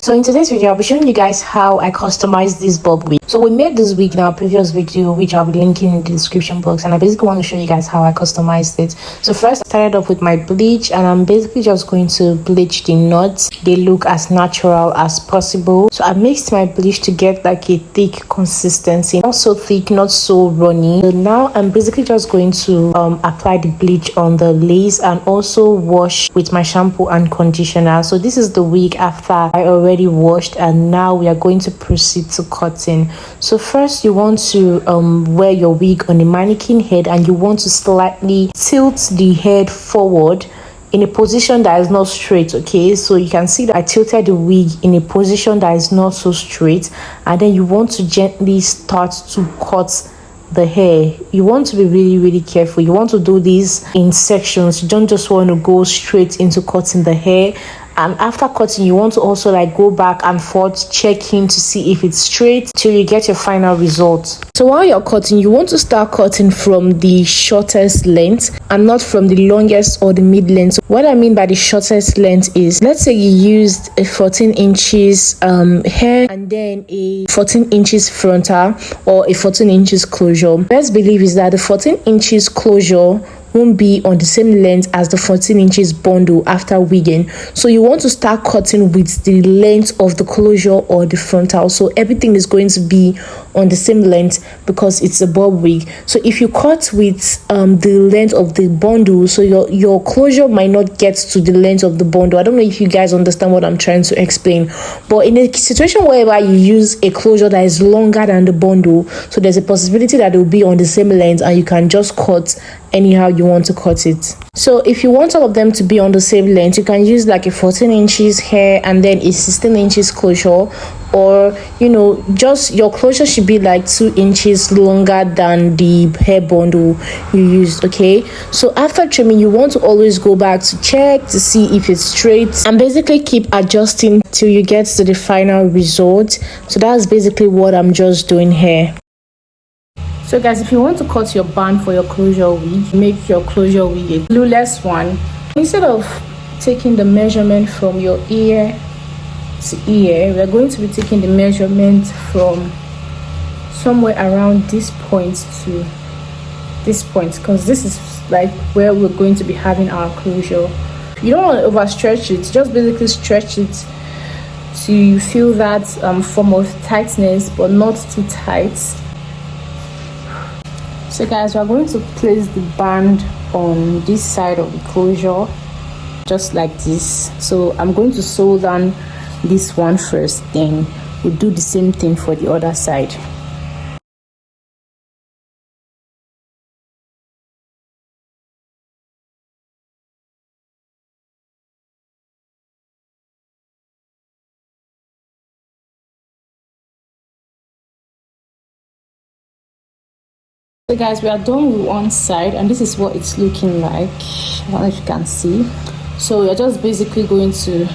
So in today's video, I'll be showing you guys how I customized this bob wig. So we made this wig in our previous video, which I'll be linking in the description box, and I basically want to show you guys how I customized it. So first, I started off with my bleach, and I'm basically just going to bleach the knots. They look as natural as possible. So I mixed my bleach to get like a thick consistency, not so thick, not so runny. So now I'm basically just going to apply the bleach on the lace and also wash with my shampoo and conditioner. So this is the wig after I already washed, and now we are going to proceed to cutting. So first, you want to wear your wig on a mannequin head, and you want to slightly tilt the head forward in a position that is not straight. Okay, so you can see that I tilted the wig in a position that is not so straight, and then you want to gently start to cut the hair. You want to be really careful. You want to do this in sections. You don't just want to go straight into cutting the hair. And after cutting, you want to also like go back and forth, checking to see if it's straight till you get your final result. So while you're cutting, you want to start cutting from the shortest length and not from the longest or the mid length. What I mean by the shortest length is, let's say you used a 14 inches hair and then a 14 inches frontal or a 14 inches closure. Best believe is that the 14 inches closure won't be on the same length as the 14 inches bundle after wigging. So you want to start cutting with the length of the closure or the frontal, so everything is going to be on the same length because it's a bob wig. So if you cut with the length of the bundle, so your closure might not get to the length of the bundle. I don't know if you guys understand what I'm trying to explain, but in a situation whereby you use a closure that is longer than the bundle, so there's a possibility that it will be on the same length and you can just cut anyhow you want to cut it. So if you want all of them to be on the same length, you can use like a 14 inches hair and then a 16 inches closure, or just your closure should be like 2 inches longer than the hair bundle you used. Okay, so after trimming, you want to always go back to check to see if it's straight and basically keep adjusting till you get to the final result. So that's basically what I'm just doing here. So guys, if you want to cut your band for your closure wig, make your closure wig a glueless one. Instead of taking the measurement from your ear to ear, we are going to be taking the measurement from somewhere around this point to this point, because this is like where we're going to be having our closure. You don't want to overstretch it, just basically stretch it till you feel that form of tightness, but not too tight. So guys, we are going to place the band on this side of the closure, just like this. So I'm going to sew down this one first, then we'll do the same thing for the other side. So guys, we are done with one side, and this is what it's looking like. I don't know if you can see. So we're just basically going to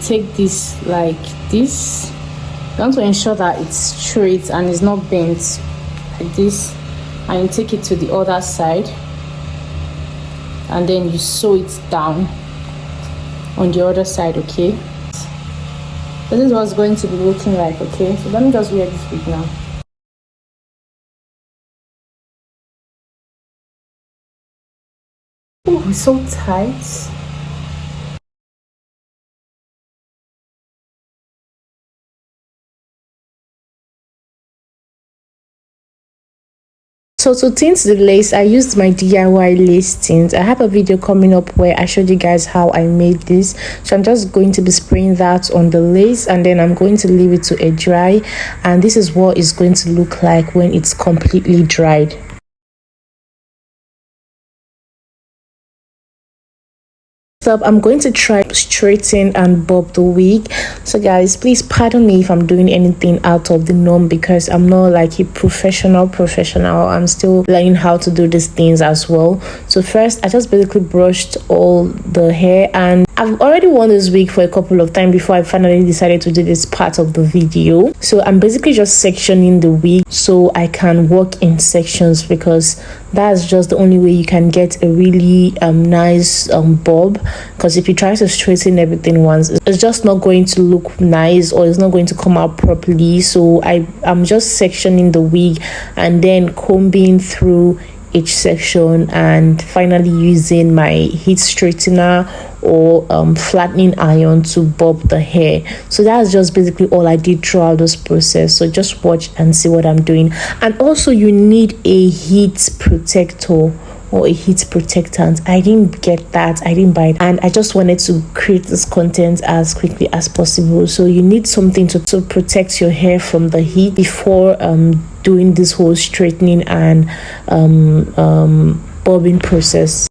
take this like this. You want to ensure that it's straight and it's not bent like this, and you take it to the other side and then you sew it down on the other side. Okay, so this is what's going to be looking like. Okay, so let me just wear this wig now. Oh, it's so tight. So to tint the lace, I used my DIY lace tint. I have a video coming up where I showed you guys how I made this. So I'm just going to be spraying that on the lace, and then I'm going to leave it to air dry, and this is what it's going to look like when it's completely dried. So I'm going to try straighten and bob the wig. So guys, please pardon me if I'm doing anything out of the norm, because I'm not like a professional. I'm still learning how to do these things as well. So first, I just basically brushed all the hair, and I've already worn this wig for a couple of times before I finally decided to do this part of the video. So I'm basically just sectioning the wig so I can work in sections, because that's just the only way you can get a really nice bob. Because if you try to straighten everything once, it's just not going to look nice, or it's not going to come out properly. So I'm just sectioning the wig and then combing through each section, and finally using my heat straightener or flattening iron to bob the hair. So that's just basically all I did throughout this process. So just watch and see what I'm doing. And also, you need a heat protector or a heat protectant. I didn't get that, I didn't buy it, and I just wanted to create this content as quickly as possible. So you need something to protect your hair from the heat before doing this whole straightening and bobbing process.